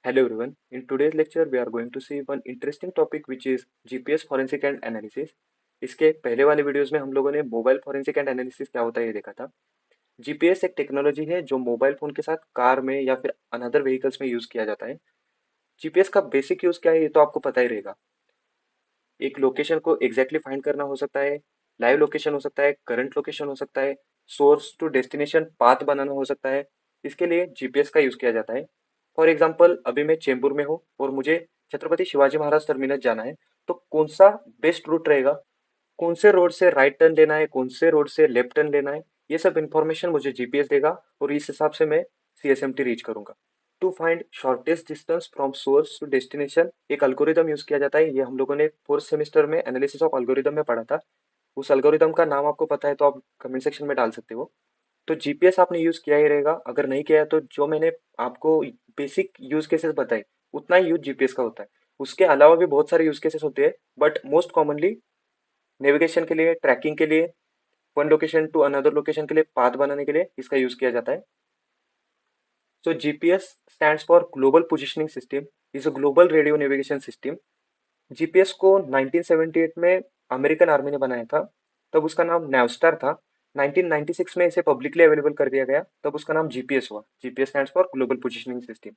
Hello everyone. In today's lecture, we are going to see one interesting topic which is GPS forensic and analysis. इसके पहले वाले videos में हम लोगों ने मोबाइल फोरेंसिक एंड एनालिसिस क्या होता है ये देखा था। जीपीएस एक टेक्नोलॉजी है जो मोबाइल फोन के साथ कार में या फिर अनदर व्हीकल्स में यूज किया जाता है। जीपीएस का बेसिक यूज क्या है ये तो आपको पता ही रहेगा। एक लोकेशन को एग्जैक्टली फाइंड करना हो सकता है, लाइव लोकेशन हो सकता है, करंट लोकेशन हो सकता है, सोर्स टू डेस्टिनेशन पाथ बनाना हो सकता है। इसके लिए जीपीएस का यूज किया जाता है। फॉर एग्जाम्पल अभी मैं चेंबूर में हूँ और मुझे छत्रपति शिवाजी महाराज टर्मिनस जाना है, तो कौन सा बेस्ट रूट रहेगा, कौन से रोड से राइट टर्न लेना है, कौन से रोड से लेफ्ट टर्न लेना है, ये सब इन्फॉर्मेशन मुझे जीपीएस देगा और इस हिसाब से मैं सीएसएमटी रीच करूंगा। To find shortest distance from source to destination एक अल्गोरिदम यूज किया जाता है। ये हम लोगों ने फोर्थ सेमेस्टर में एनालिसिस ऑफ अल्गोरिदम में पढ़ा था। उस अल्गोरिदम का नाम आपको पता है तो आप कमेंट सेक्शन में डाल सकते हो। तो जीपीएस आपने यूज किया ही रहेगा, अगर नहीं किया है तो जो मैंने आपको बेसिक यूज केसेस बताए उतना ही यूज जीपीएस का होता है। उसके अलावा भी बहुत सारे यूज केसेस होते हैं, बट मोस्ट कॉमनली नेविगेशन के लिए, ट्रैकिंग के लिए, one location to another location के लिए, पाथ बनाने के लिए इसका यूज किया जाता है। So GPS stands for global positioning system, is a global radio navigation system. GPS को 1978 में अमेरिकन आर्मी ने बनाया था, तब उसका नाम नेवस्टार था। 1996 में इसे पब्लिकली अवेलेबल कर दिया गया, तब उसका नाम जीपीएस हुआ। GPS stands for global positioning system.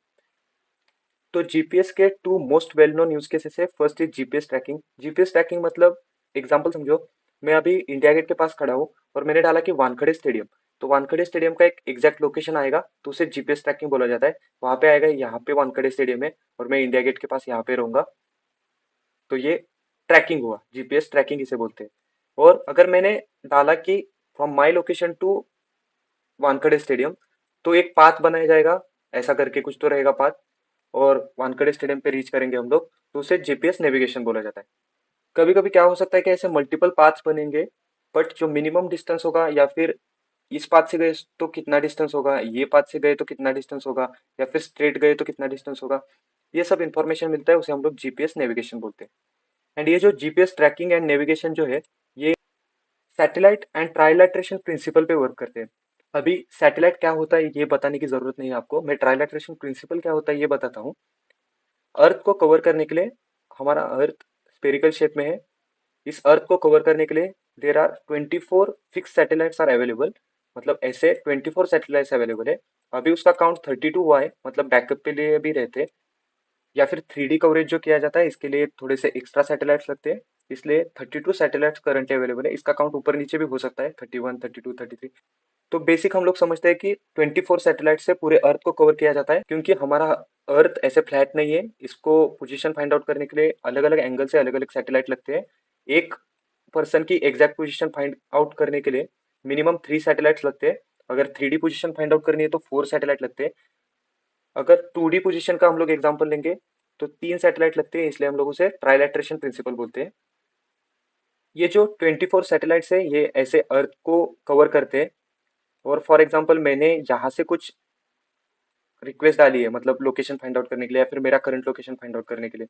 तो जीपीएस के two most well known use cases है। First is GPS tracking. GPS tracking मतलब एग्जांपल समझो, मैं अभी इंडिया गेट के पास खड़ा हूँ और मैंने डाला कि वानखेड़े स्टेडियम, तो वानखेड़े स्टेडियम का एक एग्जैक्ट लोकेशन आएगा तो उसे जीपीएस ट्रैकिंग बोला जाता है। वहां पे आएगा यहाँ पे वानखेड़े स्टेडियम है और मैं इंडिया गेट के पास यहाँ पे रहूंगा, तो ये ट्रैकिंग हुआ, जीपीएस ट्रैकिंग इसे बोलते हैं। और अगर मैंने डाला कि from my location to Wankhede stadium, तो एक पाथ बनाया जाएगा, ऐसा करके कुछ तो रहेगा पाथ, और वानखेड़े स्टेडियम पे रीच करेंगे हम लोग, तो उसे जीपीएस नेविगेशन बोला जाता है। कभी कभी क्या हो सकता है कि ऐसे मल्टीपल पाथ्स बनेंगे, बट जो मिनिमम डिस्टेंस होगा या फिर इस पाथ से गए तो कितना डिस्टेंस होगा, ये पाथ से गए तो कितना डिस्टेंस होगा, या फिर स्ट्रेट गए तो कितना डिस्टेंस होगा, ये सब इंफॉर्मेशन मिलता है, उसे हम लोग जीपीएस नेविगेशन बोलते हैं। एंड ये जो जीपीएस ट्रैकिंग एंड नेविगेशन जो है, ये सैटेलाइट एंड ट्राइलेटरेशन प्रिंसिपल पे वर्क करते हैं। अभी सैटेलाइट क्या होता है ये बताने की जरूरत नहीं है आपको, मैं ट्राइलेटरेशन प्रिंसिपल क्या होता है ये बताता हूँ। अर्थ को कवर करने के लिए, हमारा अर्थ स्पेरिकल शेप में है, इस अर्थ को कवर करने के लिए there are 24 fix satellites are available. मतलब ऐसे 24 सैटेलाइट्स अवेलेबल है। अभी उसका काउंट 32 हुआ है, मतलब बैकअप के लिए भी रहते हैं, या फिर 3D कवरेज जो किया जाता है इसके लिए थोड़े से एक्स्ट्रा सैटेलाइट्स लगते हैं, इसलिए 32 सैटेलाइट्स करंटली अवेलेबल है। इसका काउंट ऊपर नीचे भी हो सकता है, 31, 32, 33। तो बेसिक हम लोग समझते हैं कि 24 सैटेलाइट से पूरे अर्थ को कवर किया जाता है, क्योंकि हमारा अर्थ ऐसे फ्लैट नहीं है। इसको पोजीशन फाइंड आउट करने के लिए अलग अलग एंगल से अलग अलग सैटेलाइट लगते हैं। एक पर्सन की एग्जैक्ट पोजीशन फाइंड आउट करने के लिए मिनिमम 3 सैटेलाइट्स लगते हैं। अगर 3D पोजीशन फाइंड आउट करनी है तो 4 सैटेलाइट लगते हैं। अगर 2D पोजीशन का हम लोग एग्जाम्पल लेंगे तो 3 सैटेलाइट लगते हैं, इसलिए हम लोग उसे ट्राइलेटरेशन प्रिंसिपल बोलते हैं। ये जो 24 सैटेलाइट्स है ये ऐसे अर्थ को कवर करते हैं। और फॉर एग्जाम्पल मैंने यहाँ से कुछ रिक्वेस्ट डाली है, मतलब लोकेशन फाइंड आउट करने के लिए या फिर मेरा करंट लोकेशन फाइंड आउट करने के लिए,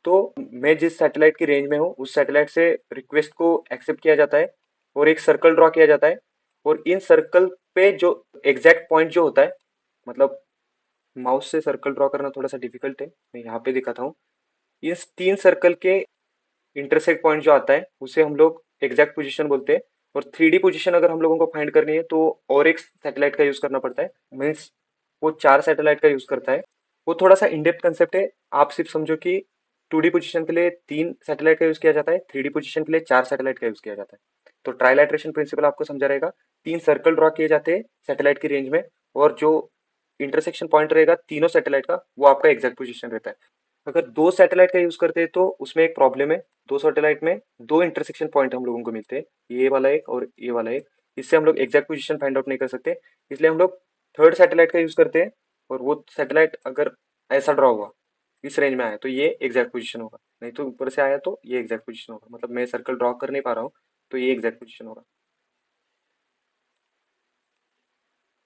तो मैं जिस सैटेलाइट की रेंज में हूँ उस सैटेलाइट से रिक्वेस्ट को एक्सेप्ट किया जाता है और एक सर्कल ड्रॉ किया जाता है। और इन सर्कल पे जो एग्जैक्ट पॉइंट जो होता है, मतलब माउस से सर्कल ड्रॉ करना थोड़ा सा डिफिकल्ट है, मैं यहाँ पे दिखाता हूँ। इस 3 सर्कल के इंटरसेक्ट पॉइंट जो आता है उसे हम लोग एग्जैक्ट पोजीशन बोलते हैं। और 3D पोजीशन अगर हम लोगों को फाइंड करनी है तो और एक सैटेलाइट का यूज करना पड़ता है, मीन्स वो 4 सैटेलाइट का यूज करता है। वो थोड़ा सा इनडेप्थ कंसेप्ट है, आप सिर्फ समझो कि 2D पोजीशन के लिए 3 सैटेलाइट का यूज किया जाता है, 3D पोजीशन के लिए 4 सैटेलाइट का यूज किया जाता है। तो ट्राइलेटरेशन प्रिंसिपल आपको समझा रहेगा। 3 सर्कल ड्रॉ किए जाते हैं सैटेलाइट की रेंज में, और जो इंटरसेक्शन पॉइंट रहेगा तीनों सैटेलाइट का वो आपका एग्जैक्ट पोजीशन रहता है। अगर 2 सैटेलाइट का यूज करते हैं तो उसमें एक प्रॉब्लम है। 2 सैटेलाइट में 2 इंटरसेक्शन पॉइंट हम लोगों को मिलते हैं, ये वाला एक और ये वाला एक। इससे हम लोग एग्जैक्ट पोजीशन फाइंड आउट नहीं कर सकते, इसलिए हम लोग थर्ड सैटेलाइट का यूज करते हैं। और वो सैटेलाइट अगर ऐसा ड्रॉ हुआ, इस रेंज में आया तो ये एग्जैक्ट पोजीशन होगा, नहीं तो ऊपर से आया तो ये एग्जैक्ट पोजीशन होगा। मतलब मैं सर्कल ड्रॉ कर नहीं पा रहा हूँ तो ये एग्जैक्ट पोजीशन होगा।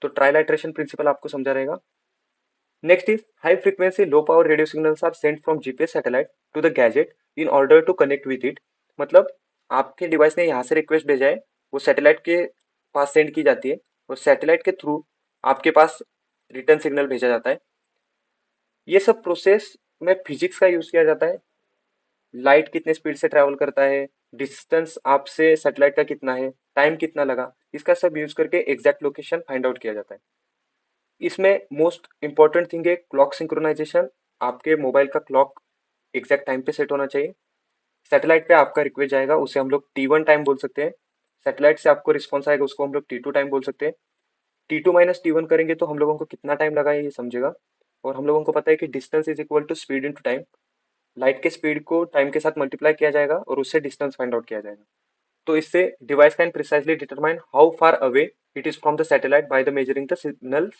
तो ट्राइलाइट्रेशन प्रिंसिपल आपको समझा रहेगा। Next is high frequency low power radio signals are sent from GPS satellite to the gadget in order to connect with it। मतलब आपके डिवाइस ने यहाँ से रिक्वेस्ट भेजा है, वो सैटेलाइट के पास सेंड की जाती है और सैटेलाइट के थ्रू आपके पास रिटर्न सिग्नल भेजा जाता है। ये सब प्रोसेस में फिजिक्स का यूज किया जाता है। लाइट कितने स्पीड से ट्रेवल करता है, डिस्टेंस आपसे सैटेलाइट का कितना है, टाइम कितना लगा, इसका सब यूज करके एग्जैक्ट लोकेशन फाइंड आउट किया जाता है। इसमें मोस्ट इंपॉर्टेंट थिंग है क्लॉक सिंक्रोनाइजेशन। आपके मोबाइल का क्लॉक एग्जैक्ट टाइम पे सेट होना चाहिए। सैटेलाइट पे आपका रिक्वेस्ट जाएगा, उसे हम लोग T1 टाइम बोल सकते हैं। सैटेलाइट से आपको रिस्पॉन्स आएगा, उसको हम लोग T2 टाइम बोल सकते हैं। T2 - T1 करेंगे तो हम लोगों को कितना टाइम लगा है ये समझेगा। और हम लोगों को पता है कि distance is equal to speed into time. Light के स्पीड को टाइम के साथ मल्टीप्लाई किया जाएगा और उससे डिस्टेंस फाइंड आउट किया जाएगा। तो इससे device can precisely determine how far away it is from the satellite by the measuring the signal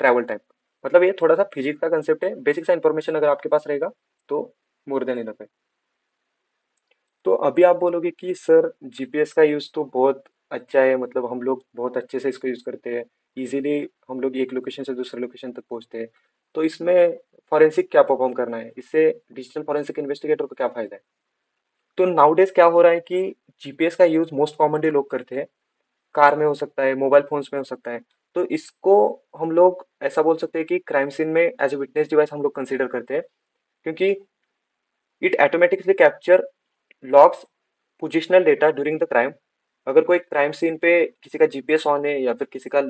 travel time. मतलब ये थोड़ा सा फिजिक्स का कंसेप्ट है, बेसिक सा इंफॉर्मेशन अगर आपके पास रहेगा तो मोर देन इनफ है। तो अभी आप बोलोगे कि सर जीपीएस का यूज तो बहुत अच्छा है, मतलब हम लोग बहुत अच्छे से इसको यूज करते हैं, इजीली हम लोग एक लोकेशन से दूसरे लोकेशन तक पहुंचते हैं। तो इसमें फॉरेंसिक क्या परफॉर्म करना है, इससे डिजिटल फॉरेंसिक इन्वेस्टिगेटर को क्या फायदा है? तो नाउडेज क्या हो रहा है कि जीपीएस का यूज मोस्ट कॉमनली लोग करते हैं। कार में हो सकता है, मोबाइल फोन्स में हो सकता है। तो इसको हम लोग ऐसा बोल सकते हैं कि क्राइम सीन में एज ए विटनेस डिवाइस हम लोग कंसीडर करते हैं, क्योंकि it automatically capture logs positional data during the crime. अगर कोई क्राइम सीन पे किसी का जीपीएस ऑन है या फिर किसी का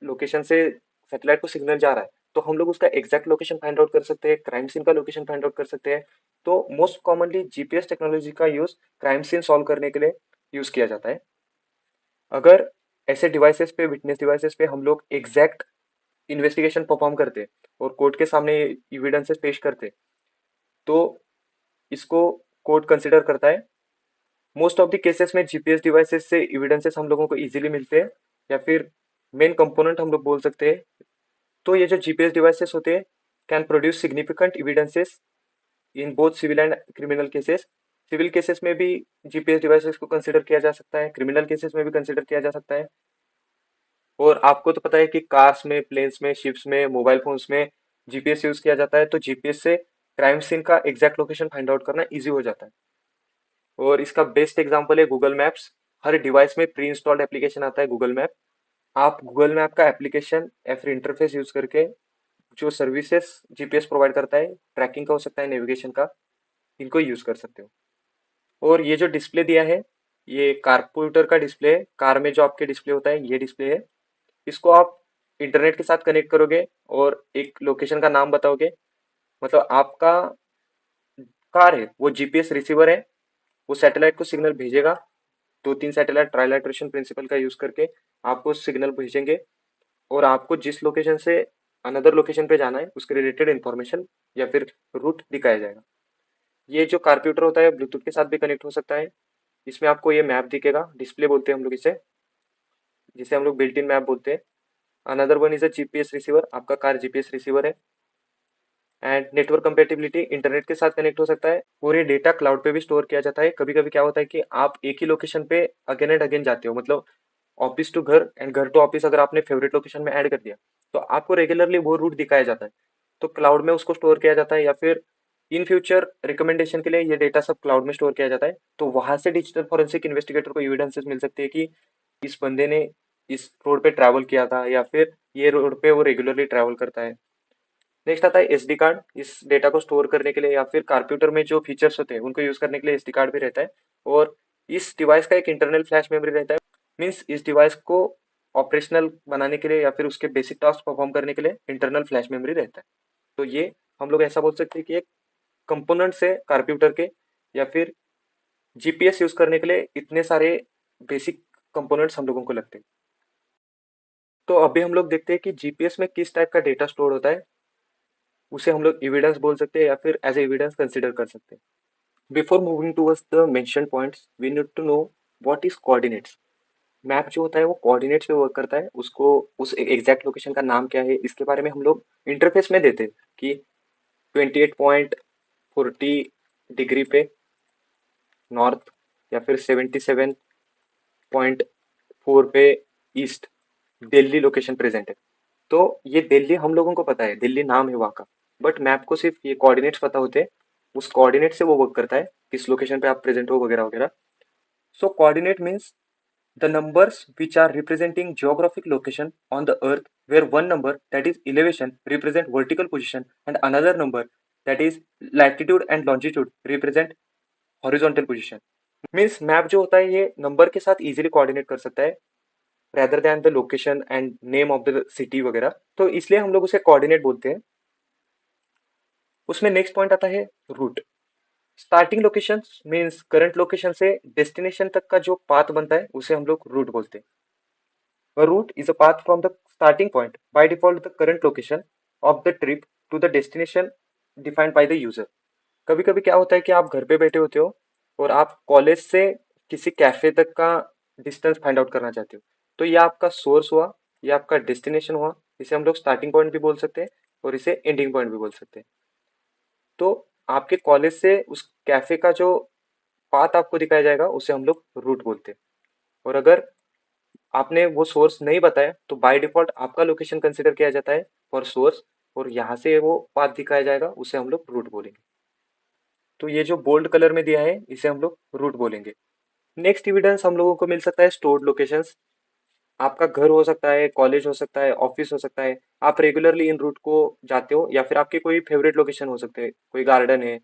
लोकेशन से सैटेलाइट को सिग्नल जा रहा है, तो हम लोग उसका एग्जैक्ट लोकेशन फाइंड आउट कर सकते हैं, क्राइम सीन का लोकेशन फाइंड आउट कर सकते हैं। तो मोस्ट कॉमनली जीपीएस टेक्नोलॉजी का यूज क्राइम सीन सॉल्व करने के लिए यूज किया जाता है। अगर ऐसे डिवाइसेस पे, विटनेस डिवाइसेस पे हम लोग एग्जैक्ट इन्वेस्टिगेशन परफॉर्म करते और कोर्ट के सामने एविडेंसेस पेश करते, तो इसको कोर्ट कंसिडर करता है। मोस्ट ऑफ द केसेस में जीपीएस डिवाइसेस से एविडेंसेस हम लोगों को इजीली मिलते हैं, या फिर मेन कंपोनेंट हम लोग बोल सकते हैं। तो ये जो जीपीएस डिवाइसेस होते हैं can produce significant evidences in both civil and criminal cases. Civil cases में भी जीपीएस डिवाइसेस को कंसिडर किया जा सकता है, क्रिमिनल केसेस में भी कंसिडर किया जा सकता है। और आपको तो पता है कि कार्स में, प्लेन्स में, शिप्स में, मोबाइल फोन्स में जीपीएस यूज किया जाता है। तो जीपीएस से क्राइम सीन का एग्जैक्ट लोकेशन फाइंड आउट करना इजी हो जाता है। और इसका बेस्ट एग्जांपल है गूगल मैप्स। हर डिवाइस में प्री इंस्टॉल्ड एप्लीकेशन आता है गूगल मैप। आप गूगल मैप का एप्लीकेशन या फिर इंटरफेस यूज करके जो सर्विसेज जीपीएस प्रोवाइड करता है, ट्रैकिंग का हो सकता है, नेविगेशन का, इनको यूज कर सकते हो। और ये जो डिस्प्ले दिया है, ये कारपोर्टर का डिस्प्ले है। कार में जो आपके डिस्प्ले होता है, ये डिस्प्ले है। इसको आप इंटरनेट के साथ कनेक्ट करोगे और एक लोकेशन का नाम बताओगे, मतलब आपका कार है वो जीपीएस रिसीवर है, वो सैटेलाइट को सिग्नल भेजेगा। 2-3 सैटेलाइट ट्राइलेटरेशन प्रिंसिपल का यूज करके आपको सिग्नल भेजेंगे, और आपको जिस लोकेशन से अनदर लोकेशन पे जाना है उसके रिलेटेड इंफॉर्मेशन या फिर रूट दिखाया जाएगा। ये जो कंप्यूटर होता है ब्लूटूथ के साथ भी कनेक्ट हो सकता है। इसमें आपको ये मैप दिखेगा, डिस्प्ले बोलते हैं हम लोग इसे, जिसे हम लोग बिल्ट इन मैप बोलते हैं। Another one is a GPS receiver, आपका कार जीपीएस रिसीवर है। एंड नेटवर्क कंपेटिबिलिटी, इंटरनेट के साथ कनेक्ट हो सकता है और ये डेटा क्लाउड पे भी स्टोर किया जाता है। कभी कभी क्या होता है कि आप एक ही लोकेशन पे अगेन एंड अगेन जाते हो, मतलब ऑफिस टू घर एंड घर टू ऑफिस अगर आपने फेवरेट लोकेशन में ऐड कर दिया, तो आपको रेगुलरली वो रूट दिखाया जाता है। तो क्लाउड में उसको स्टोर किया जाता है, या फिर इन फ्यूचर रिकमेंडेशन के लिए ये डेटा सब क्लाउड में स्टोर किया जाता है। तो वहां से डिजिटल फॉरेंसिक इन्वेस्टिगेटर को एविडेंसेस मिल सकते हैं कि इस बंदे ने इस रोड पे ट्रैवल किया था, या फिर ये रोड पे वो रेगुलरली ट्रैवल करता है। नेक्स्ट आता है एसडी कार्ड। इस डेटा को स्टोर करने के लिए या फिर कंप्यूटर में जो फीचर्स होते हैं उनको यूज करने के लिए एसडी कार्ड भी रहता है। और इस डिवाइस का एक इंटरनल फ्लैश मेमोरी रहता है। मीन्स इस डिवाइस को ऑपरेशनल बनाने के लिए या फिर उसके बेसिक टास्क परफॉर्म करने के लिए इंटरनल फ्लैश मेमोरी रहता है। तो ये हम लोग ऐसा बोल सकते हैं कि एक कंपोनेंट्स है कंप्यूटर के, या फिर जीपीएस यूज करने के लिए इतने सारे बेसिक कंपोनेंट्स हम लोगों को लगते हैं। तो अभी हम लोग देखते हैं कि जीपीएस में किस टाइप का डेटा स्टोर होता है। उसे हम लोग एविडेंस बोल सकते हैं या फिर एज एविडेंस कंसिडर कर सकते हैं। Before moving towards the mention points we need to know what is coordinates. Map जो होता है वो कोऑर्डिनेट्स पे वर्क करता है, उसको उस एग्जैक्ट लोकेशन का नाम क्या है इसके बारे में हम लोग इंटरफेस में देते हैं कि 28.40 डिग्री पे नॉर्थ, या फिर 77.4 पे ईस्ट दिल्ली लोकेशन प्रेजेंट है। तो ये दिल्ली हम लोगों को पता है, दिल्ली नाम है वहाँ का, बट मैप को सिर्फ ये कोऑर्डिनेट्स पता होते हैं। उस कोऑर्डिनेट से वो वर्क करता है किस लोकेशन पे आप प्रेजेंट हो वगैरह वगैरह। So coordinate means the numbers which are representing geographic location on the earth where one number that is elevation represent vertical position and another number that is latitude and longitude represent horizontal position. Means map जो होता है ये number के साथ easily coordinate कर सकता है rather than the location and name of the city वगैरह, तो इसलिए हम लोग उसे कोऑर्डिनेट बोलते हैं। उसमें नेक्स्ट पॉइंट आता है route. Starting location means current location से डेस्टिनेशन तक का जो पाथ बनता है उसे हम लोग रूट बोलते हैं। A route is a path from the starting point, by default the current location of the trip to the destination defined by the user। कभी कभी क्या होता है कि आप घर पे बैठे होते हो और आप कॉलेज से किसी कैफे तक का डिस्टेंस फाइंड आउट करना चाहते हो, तो ये आपका सोर्स हुआ, ये आपका डेस्टिनेशन हुआ। इसे हम लोग स्टार्टिंग पॉइंट भी बोल सकते हैं और इसे एंडिंग पॉइंट भी बोल सकते हैं। तो आपके कॉलेज से उस कैफे का जो पाथ आपको दिखाया जाएगा उसे हम लोग रूट बोलते हैं। और अगर आपने वो सोर्स नहीं बताया तो बाय डिफॉल्ट आपका लोकेशन कंसिडर किया जाता है फॉर सोर्स, और यहाँ से वो पाथ दिखाया जाएगा उसे हम लोग रूट बोलेंगे। तो ये जो बोल्ड कलर में दिया है इसे हम लोग रूट बोलेंगे। नेक्स्ट एविडेंस हम लोगों को मिल सकता है स्टोर्ड लोकेशंस। आपका घर हो सकता है, कॉलेज हो सकता है, ऑफिस हो सकता है, आप रेगुलरली इन रूट को जाते हो, या फिर आपके कोई फेवरेट लोकेशन हो सकते हैं, कोई गार्डन है,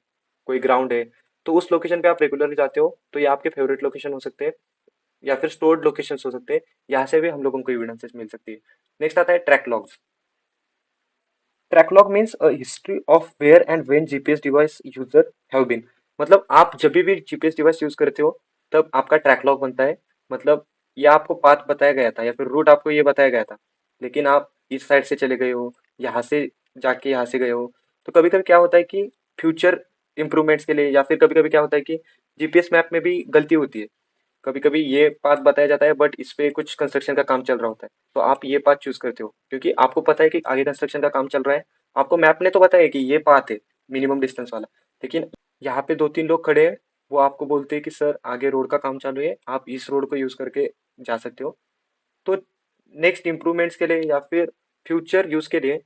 कोई ग्राउंड है, तो उस लोकेशन पे आप रेगुलरली जाते हो, तो ये आपके फेवरेट लोकेशन हो सकते हैं या फिर स्टोर्ड लोकेशन हो सकते हैं। यहाँ से भी हम लोगों को एविडेंसेस मिल सकती है। नेक्स्ट आता है track logs. Track log means a history of where and when GPS device user have been. मतलब आप जब भी जीपीएस डिवाइस यूज करते हो तब आपका ट्रैक लॉग बनता है। मतलब ये आपको पाथ बताया गया था या फिर रूट आपको ये बताया गया था, लेकिन आप इस साइड से चले गए हो, यहाँ से जाके यहाँ से गए हो। तो कभी कभी क्या होता है कि फ्यूचर इंप्रूवमेंट्स के लिए, या फिर कभी कभी क्या होता है कि जीपीएस मैप में भी गलती होती है। कभी कभी ये पाथ बताया जाता है बट इस पे कुछ कंस्ट्रक्शन का काम चल रहा होता है, तो आप ये पाथ चूज करते हो क्योंकि आपको पता है कि आगे कंस्ट्रक्शन का काम चल रहा है। आपको मैप ने तो बताया कि ये पाथ है मिनिमम डिस्टेंस वाला, लेकिन यहाँ पे दो तीन लोग खड़े हैं, वो आपको बोलते हैं कि सर आगे रोड का काम चालू है, आप इस रोड को यूज करके जा सकते हो। तो नेक्स्ट इम्प्रूवमेंट्स के लिए या फिर फ्यूचर यूज के लिए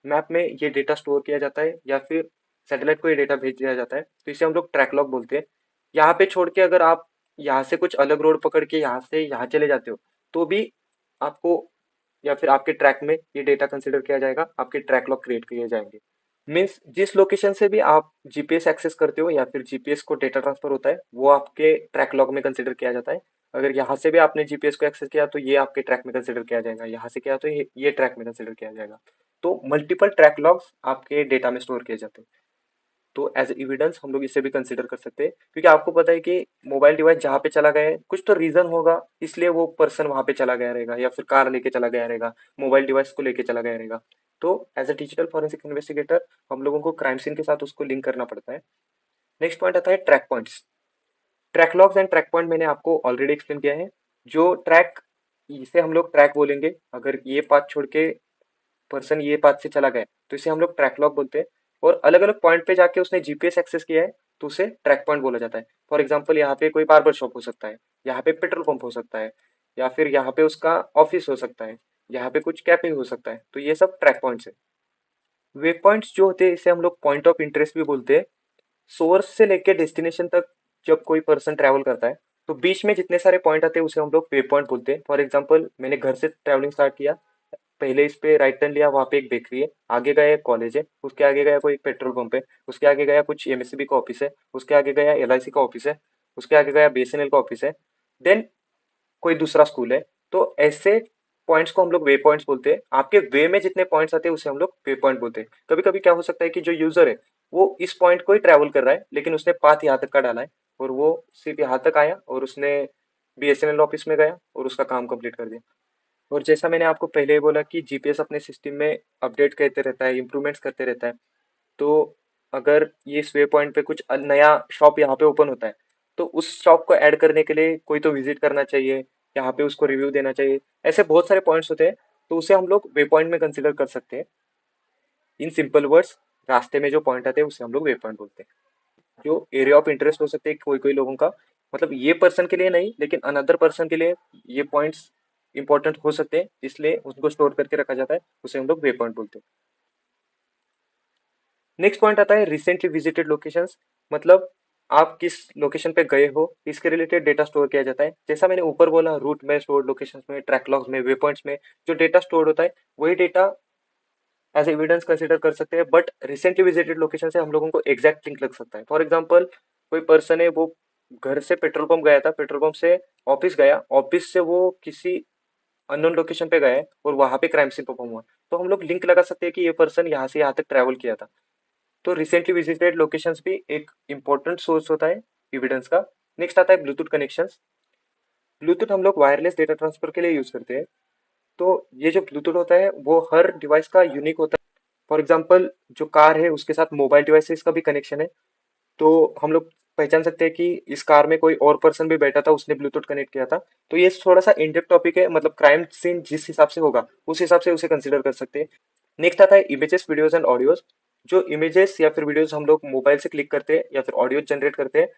मैप में ये डेटा स्टोर किया जाता है या फिर सैटेलाइट को ये डेटा भेज दिया जाता है, तो इसे हम लोग ट्रैक लॉग बोलते हैं। यहाँ पे छोड़ के अगर आप यहाँ से कुछ अलग रोड पकड़ के यहाँ से यहाँ चले जाते हो तो भी आपको या फिर आपके ट्रैक में ये डेटा कंसिडर किया जाएगा, आपके ट्रैक लॉग क्रिएट किए जाएंगे। मीन्स जिस लोकेशन से भी आप जीपीएस एक्सेस करते हो या फिर जीपीएस को डेटा ट्रांसफर होता है वो आपके ट्रैक लॉग में कंसिडर किया जाता है। अगर यहाँ से भी आपने जीपीएस को एक्सेस किया तो ये आपके ट्रैक में कंसिडर किया जाएगा, यहाँ से किया तो ये ट्रैक में कंसिडर किया जाएगा। तो मल्टीपल ट्रैक लॉग्स आपके डेटा में स्टोर किए जाते हैं। तो एज एविडेंस हम लोग इसे भी कंसिडर कर सकते हैं क्योंकि आपको पता है कि मोबाइल डिवाइस जहाँ पे चला गया है कुछ तो रीजन होगा, इसलिए वो पर्सन वहां पे चला गया रहेगा या फिर कार लेके चला गया रहेगा, मोबाइल डिवाइस को लेके चला गया रहेगा। तो as a digital forensic investigator हम लोगों को क्राइम सीन के साथ उसको लिंक करना पड़ता है। नेक्स्ट पॉइंट आता है track points. Track logs and track point मैंने आपको ऑलरेडी एक्सप्लेन किया है। जो ट्रैक, इसे हम लोग ट्रैक बोलेंगे अगर ये पाथ छोड़ के पर्सन ये पाथ से चला गया तो इसे हम लोग ट्रैक लॉग बोलते हैं। और अलग अलग पॉइंट पे जाके उसने जीपीएस एक्सेस किया है तो उसे ट्रैक पॉइंट बोला जाता है। फॉर एग्जाम्पल यहाँ पे कोई बार्बर शॉप हो सकता है, यहाँ पे पेट्रोल पंप हो सकता है, या फिर यहाँ पे उसका ऑफिस हो सकता है, यहाँ पे कुछ कैफे हो सकता है, तो ये सब ट्रैक पॉइंट्स है। वे पॉइंट्स जो होते हैं इसे हम लोग पॉइंट ऑफ इंटरेस्ट भी बोलते हैं। सोर्स से लेके डेस्टिनेशन तक जब कोई पर्सन ट्रैवल करता है तो बीच में जितने सारे पॉइंट आते हैं उसे हम लोग वे पॉइंट बोलते हैं। फॉर एग्जाम्पल मैंने घर से ट्रैवलिंग स्टार्ट किया, पहले इस पे राइट टर्न लिया, वहां पे एक बेकरी है, आगे गया एक कॉलेज है, उसके आगे गया कोई पेट्रोल पंप है, उसके आगे गया कुछ एमएससीबी का ऑफिस है, उसके आगे गया एलआईसी का ऑफिस है, उसके आगे गया बीएसएनएल का ऑफिस है, देन कोई दूसरा स्कूल है। तो ऐसे पॉइंट्स को हम लोग वे पॉइंट्स बोलते हैं। आपके वे में जितने पॉइंट्स आते हैं उसे हम लोग वे पॉइंट बोलते हैं। कभी कभी क्या हो सकता है कि जो यूजर है वो इस पॉइंट को ही ट्रैवल कर रहा है लेकिन उसने पाथ यहाँ तक का डाला है और वो सिर्फ यहाँ तक आया और उसने बीएसएनएल ऑफिस में गया और उसका काम कंप्लीट कर दिया। और जैसा मैंने आपको पहले ही बोला कि जीपीएस अपने सिस्टम में अपडेट करते रहता है, इंप्रूवमेंट्स करते रहता है। तो अगर ये स्वे पॉइंट पे कुछ नया शॉप यहाँ पे ओपन होता है तो उस शॉप को ऐड करने के लिए कोई तो विजिट करना चाहिए, यहाँ पे उसको रिव्यू देना चाहिए। ऐसे बहुत सारे पॉइंट्स होते हैं, तो उसे हम लोग वे पॉइंट में कंसिडर कर सकते हैं। इन सिंपल वर्ड्स, रास्ते में जो पॉइंट आते हैं उसे हम लोग वे पॉइंट बोलते हैं। जो एरिया ऑफ इंटरेस्ट हो सकते हैं कोई कोई लोगों का, मतलब ये पर्सन के लिए नहीं लेकिन अनदर पर्सन के लिए ये पॉइंट्स इंपॉर्टेंट हो सकते हैं, इसलिए उसको स्टोर करके रखा जाता है, उसे हम लोग वे पॉइंट बोलते हैं। नेक्स्ट पॉइंट आता है रिसेंटली विजिटेड लोकेशंस। मतलब आप किस लोकेशन पे गए हो इसके रिलेटेड डेटा स्टोर किया जाता है। जैसा मैंने ऊपर बोला, रूट में, स्टोर लोकेशंस में, ट्रैक लॉग्स में, वे पॉइंट्स में जो डेटा स्टोर होता है वही डेटा एज एविडेंस कंसिडर कर सकते हैं। बट रिसेंटली विजिटेड लोकेशन से हम लोगों को एग्जैक्ट लिंक लग सकता है। फॉर एग्जाम्पल, कोई पर्सन है, वो घर से पेट्रोल पंप गया था, पेट्रोल पंप से ऑफिस गया, ऑफिस से वो किसी अननोन लोकेशन पे गए और वहां पे क्राइम सीन परफॉर्म हुआ, तो हम लोग लिंक लगा सकते हैं कि ये पर्सन यहाँ से यहाँ तक ट्रैवल किया था। तो रिसेंटली विजिटेड लोकेशंस भी एक इंपॉर्टेंट सोर्स होता है एविडेंस का। नेक्स्ट आता है ब्लूटूथ कनेक्शंस। ब्लूटूथ हम लोग वायरलेस डेटा ट्रांसफर के लिए यूज करते हैं। तो ये जो ब्लूटूथ होता है वो हर डिवाइस का यूनिक होता है। फॉर एग्जाम्पल, जो कार है उसके साथ मोबाइल डिवाइसेस का भी कनेक्शन है, तो हम लोग पहचान सकते हैं कि इस कार में कोई और पर्सन भी बैठा था, उसने ब्लूटूथ कनेक्ट किया था। तो ये थोड़ा सा इन डेप्थ टॉपिक है, मतलब क्राइम सीन जिस हिसाब से होगा उस हिसाब से उसे कंसिडर कर सकते हैं। नेक्स्ट आता है इमेजेस, वीडियोस एंड ऑडियोज। जो इमेजेस या फिर वीडियोस हम लोग मोबाइल से क्लिक करते हैं या फिर ऑडियो जनरेट करते हैं,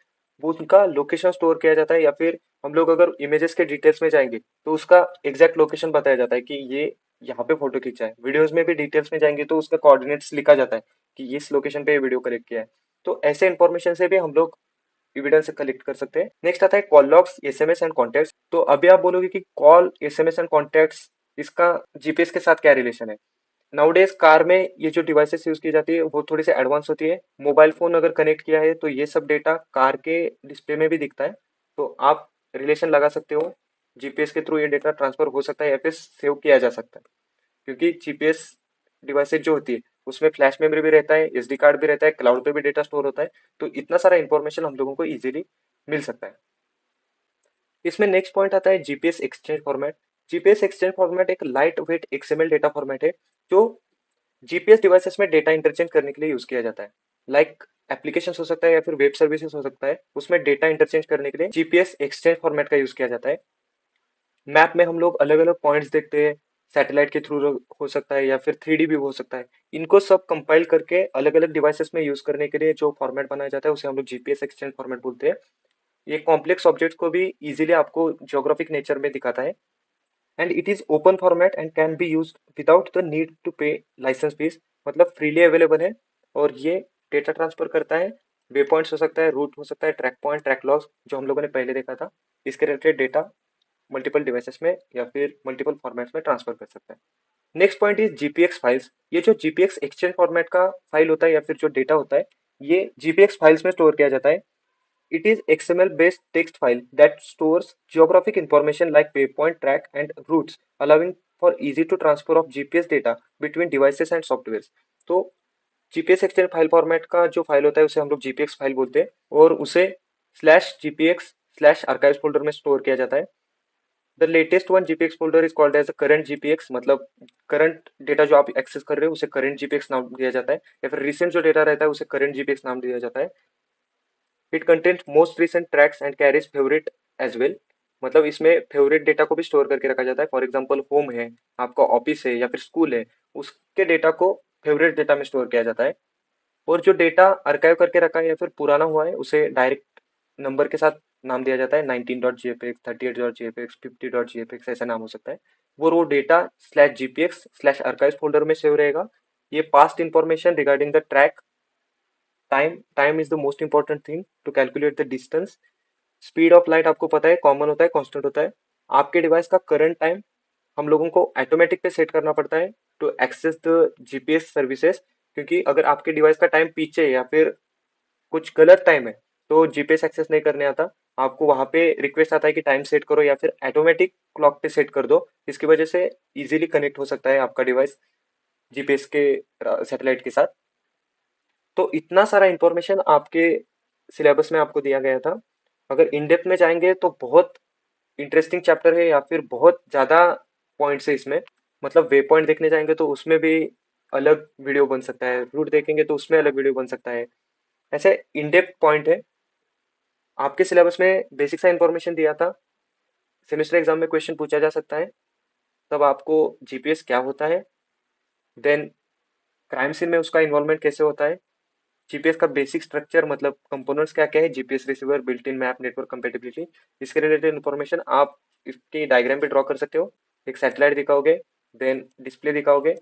वो उनका लोकेशन स्टोर किया जाता है। या फिर हम लोग अगर इमेजेस के डिटेल्स में जाएंगे तो उसका एग्जैक्ट लोकेशन बताया जाता है कि ये यहाँ पे फोटो खींचा है। वीडियोस में भी डिटेल्स में जाएंगे तो उसका कोऑर्डिनेट्स लिखा जाता है कि इस लोकेशन पे ये वीडियो कलेक्ट किया है। तो ऐसे इंफॉर्मेशन से भी हम लोग एविडेंस कलेक्ट कर सकते हैं। नेक्स्ट आता है call logs, SMS and contacts. तो अभी आप बोलोगे कि कॉल, एसएमएस एंड कॉन्टेक्ट्स, इसका जीपीएस के साथ क्या रिलेशन है। नाउडेज कार में ये जो डिवाइसेस यूज की जाती है वो थोड़ी सी एडवांस होती है। मोबाइल फोन अगर कनेक्ट किया है तो ये सब डेटा कार के डिस्प्ले में भी दिखता है। तो आप रिलेशन लगा सकते हो, जीपीएस के थ्रू ये डेटा ट्रांसफर हो सकता है या फिर सेव किया जा सकता है। क्योंकि जीपीएस डिवाइसेज जो होती है उसमें फ्लैश मेमोरी भी रहता है, एसडी कार्ड भी रहता है, क्लाउड पे भी डेटा स्टोर होता है। तो इतना सारा इंफॉर्मेशन हम लोगों को इजीली मिल सकता है। इसमें नेक्स्ट पॉइंट आता है GPS exchange format. GPS exchange format एक light weight XML data format है जो जीपीएस डिवाइसेस में डेटा इंटरचेंज करने के लिए यूज किया जाता है। लाइक एप्लीकेशन हो सकता है या फिर वेब सर्विसेज हो सकता है, उसमें डेटा इंटरचेंज करने के लिए जीपीएस एक्सचेंज फॉर्मेट का यूज किया जाता है। मैप में हम लोग अलग अलग पॉइंट्स देखते हैं, सैटेलाइट के थ्रू हो सकता है या फिर 3D भी हो सकता है। इनको सब कंपाइल करके अलग अलग डिवाइसेस में यूज करने के लिए जो फॉर्मेट बनाया जाता है उसे हम लोग जीपीएस एक्सचेंज फॉर्मेट बोलते हैं। ये कॉम्प्लेक्स ऑब्जेक्ट्स को भी इजीली आपको ज्योग्राफिक नेचर में दिखाता है। And it is open format and can be used without the need to pay license fees. मतलब फ्रीली अवेलेबल है और ये डेटा ट्रांसफर करता है। वे पॉइंट्स हो सकता है, रूट हो सकता है, ट्रैक पॉइंट, ट्रैक लॉग्स जो हम लोगों ने पहले देखा था, इसके रिलेटेड डेटा मल्टीपल डिवाइसेस में या फिर मल्टीपल फॉर्मेट्स में ट्रांसफर कर सकता है। Next point is GPX files. ये जो जीपीएक्स एक्सचेंज फॉर्मेट का फाइल होता है या फिर जो डेटा होता है, ये जीपीएक्स फाइल्स में स्टोर किया जाता है। It is XML-based text file that stores geographic information like waypoint, track, and routes, allowing for easy to transfer of GPS data between devices and softwares. तो जीपीएस एक्सचेंज फाइल फॉर्मेट का जो file होता है उसे हम लोग GPX file बोलते हैं और उसे slash GPX slash archive folder में स्टोर किया जाता है। The latest one GPX folder is called as current GPX. मतलब करंट डेटा जो आप एक्सेस कर रहे हो उसे करंट जीपीएक्स नाम दिया जाता है, या फिर रिसेंट जो डेटा रहता है उसे करंट जीपीएक्स नाम दिया जाता है। It contains most recent tracks and carries favourite as well. मतलब इसमें फेवरेट डेटा को भी स्टोर करके रखा जाता है। फॉर एग्जाम्पल, होम है, आपका ऑफिस है या फिर स्कूल है, उसके डेटा को फेवरेट डेटा में स्टोर किया जाता है। और जो डेटा अर्काइव करके रखा है या फिर पुराना हुआ है उसे डायरेक्ट नंबर के साथ नाम दिया जाता है। 19.jpx, 38.jpx, 50.jpx ऐसा नाम हो सकता है। वो raw data slash GPX slash archive folder में सेव रहेगा। ये past information regarding the track, time is the most important thing to calculate the distance. Speed of light आपको पता है कॉमन होता है, कांस्टेंट होता है। आपके डिवाइस का करंट टाइम हम लोगों को ऑटोमेटिक पे सेट करना पड़ता है to access the GPS services. क्योंकि अगर आपके डिवाइस का टाइम पीछे है या फिर कुछ गलत टाइम है तो जीपीएस एक्सेस नहीं करने आता। आपको वहां पे रिक्वेस्ट आता है कि टाइम सेट करो या फिर ऑटोमेटिक क्लॉक पे सेट कर दो। इसकी वजह से इजीली कनेक्ट हो सकता है आपका डिवाइस जीपीएस के सैटेलाइट के साथ। तो इतना सारा इंफॉर्मेशन आपके सिलेबस में आपको दिया गया था। अगर इन डेप्थ में जाएंगे तो बहुत इंटरेस्टिंग चैप्टर है या फिर बहुत ज्यादा पॉइंट्स है इसमें। मतलब वे पॉइंट देखने जाएंगे तो उसमें भी अलग वीडियो बन सकता है, रूट देखेंगे तो उसमें अलग वीडियो बन सकता है। ऐसे इन डेप्थ पॉइंट है। आपके सिलेबस में बेसिक सा इंफॉर्मेशन दिया था, सेमेस्टर एग्जाम में क्वेश्चन पूछा जा सकता है। तब आपको जीपीएस क्या होता है, देन क्राइम सीन में उसका इन्वॉल्वमेंट कैसे होता है, जीपीएस का बेसिक स्ट्रक्चर मतलब कंपोनेंट्स क्या क्या है, GPS receiver, built in map, network compatibility, इसके रिलेटेड इन्फॉर्मेशन आप इसकी डायग्राम पे ड्रॉ कर सकते हो। एक सैटेलाइट दिखाओगे, देन डिस्प्ले दिखाओगे,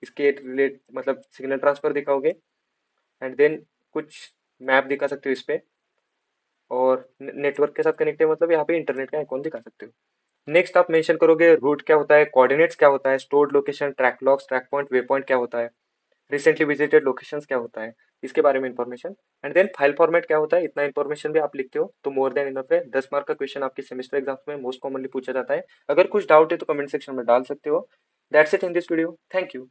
इसके रिलेट मतलब सिग्नल ट्रांसफर दिखाओगे, एंड देन कुछ मैप दिखा सकते हो इस पे। और नेटवर्क के साथ कनेक्ट है मतलब यहाँ पे इंटरनेट का आइकॉन दिखा सकते हो। नेक्स्ट आप मेंशन करोगे रूट क्या होता है, कोऑर्डिनेट्स क्या होता है, stored location, track logs, track point, way point क्या होता है, रिसेंटली विजिटेड लोकेशंस क्या होता है, इसके बारे में information. And then file format क्या होता है, इतना इंफॉर्मेशन भी आप लिखते हो तो मोर देन इनफ है। 10 मार्क का क्वेश्चन आपके सेमेस्टर एग्जाम्स में मोस्ट कॉमनली पूछा जाता है। अगर कुछ डाउट है तो कमेंट सेक्शन में डाल सकते हो। That's it in this video, thank you.